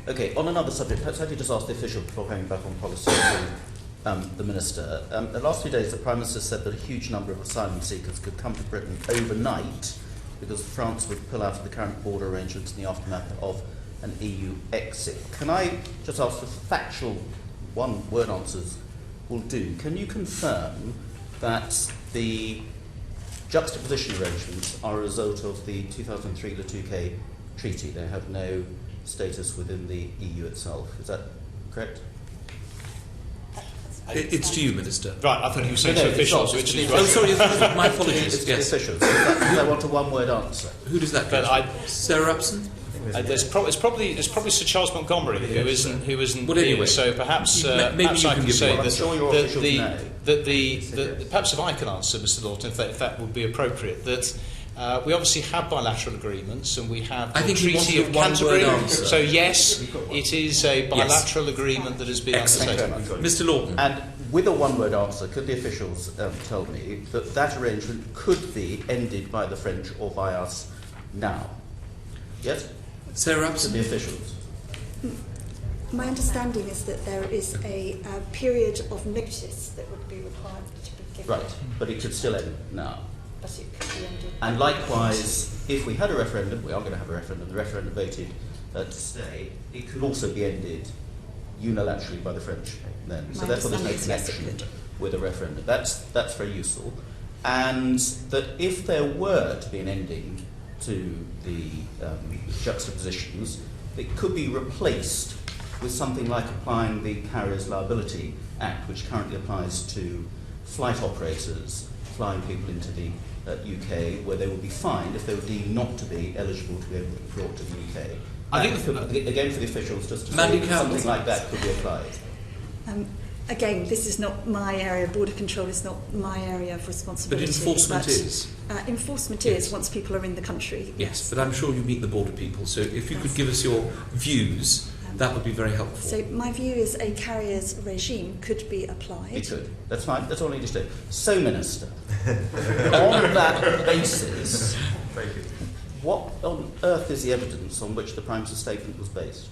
Okay, on another subject, perhaps I could just ask the official before going back on policy to the Minister. The last few days, the Prime Minister said that a huge number of asylum seekers could come to Britain overnight because France would pull out of the current border arrangements in the aftermath of an EU exit. Can I just ask for factual one-word answers will do? Can you confirm that the juxtaposition arrangements are a result of the 2003 Le Touquet Treaty? They have no status within the EU itself. Is that correct? It's to you, Minister. Right, I thought you were saying to officials, which is... Oh, sorry, my apologies. It's yes. to the officials. I want a one-word answer. Who does that go to? Sarah Upson? It's probably Sir Charles Montgomery who isn't well, anyway, here. So perhaps perhaps I can say that perhaps if I can answer, Mr. Loughton, if that would be appropriate, that we obviously have bilateral agreements and we have the Treaty of Canterbury. So yes, it is a bilateral agreement that has been undertaken. Mr. Loughton. And with a one-word answer, could the officials tell me that that arrangement could be ended by the French or by us now? Yes? Sarah To Upson. the officials. My understanding is that there is a period of notice that would be required to be given. Right, but it could still end now. But it could be ended. And likewise, if we had a referendum, we are going to have a referendum, the referendum voted to stay, it could also be ended unilaterally by the French then. So therefore there's no connection with a referendum. That's very useful. And that if there were to be an ending to the juxtapositions, it could be replaced with something like applying the Carriers Liability Act, which currently applies to flight operators flying people into the UK, where they would be fined if they were deemed not to be eligible to be able to be brought to the UK. I think could, again, for the officials, just to Mandy say Campbell. something like that could be applied. Again, this is not my area. Border control is not my area of responsibility. But enforcement is. Enforcement Yes. is once people are in the country. Yes, but I'm sure you meet the border people, so if you could give us your views, that would be very helpful. So my view is a carriers regime could be applied. It could. That's fine. That's all I need to say. So, Minister, on that basis, what on earth is the evidence on which the Prime Minister's statement was based?